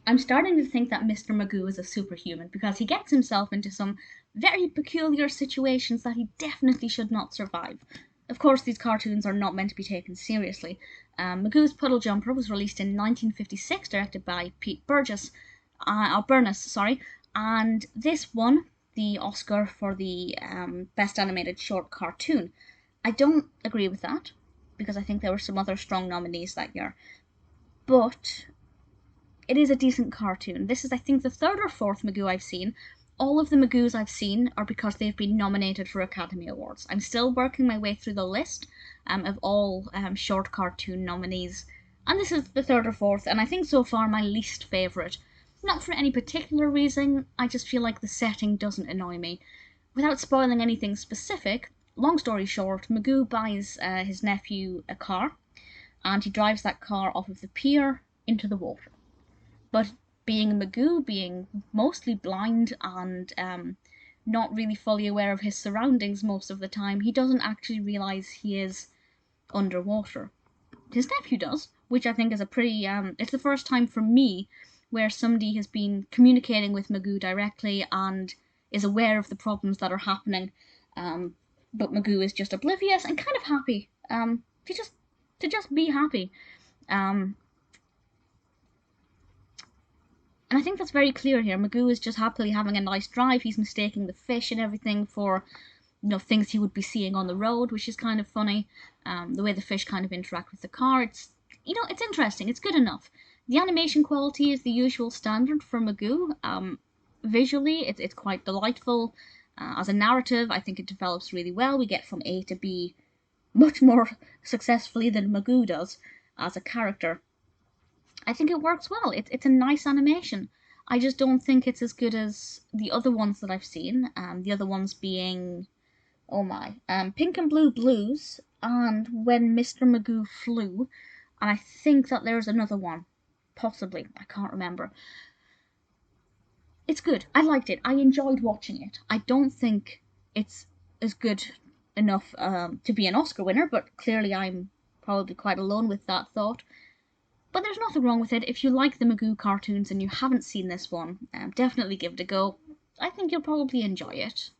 I'm starting to think that Mr. Magoo is a superhuman because he gets himself into some very peculiar situations that he definitely should not survive. Of course, these cartoons are not meant to be taken seriously. Magoo's Puddle Jumper was released in 1956, directed by Burness, sorry, and this won the Oscar for the Best Animated Short Cartoon. I don't agree with that because I think there were some other strong nominees that year, but it is a decent cartoon. This is, I think, the third or fourth Magoo I've seen. All of the Magoos I've seen are because they've been nominated for Academy Awards. I'm still working my way through the list of all short cartoon nominees, and this is the third or fourth, and I think so far my least favourite. Not for any particular reason, I just feel like the setting doesn't annoy me. Without spoiling anything specific, long story short, Magoo buys his nephew a car, and he drives that car off of the pier into the water. But being Magoo, being mostly blind and not really fully aware of his surroundings most of the time, he doesn't actually realise he is underwater. His nephew does, which I think is a pretty... it's the first time for me where somebody has been communicating with Magoo directly and is aware of the problems that are happening, but Magoo is just oblivious and kind of happy to just be happy. And I think that's very clear here. Magoo is just happily having a nice drive. He's mistaking the fish and everything for, things he would be seeing on the road, which is kind of funny. The way the fish kind of interact with the car, it's interesting. It's good enough. The animation quality is the usual standard for Magoo. Visually, it's quite delightful. As a narrative, I think it develops really well. We get from A to B much more successfully than Magoo does as a character. I think it works well. It's a nice animation. I just don't think it's as good as the other ones that I've seen. The other ones being, Pink and Blue Blues and When Mr. Magoo Flew. And I think that there's another one. Possibly. I can't remember. It's good. I liked it. I enjoyed watching it. I don't think it's as good enough to be an Oscar winner, but clearly I'm probably quite alone with that thought. But there's nothing wrong with it. If you like the Magoo cartoons and you haven't seen this one, definitely give it a go. I think you'll probably enjoy it.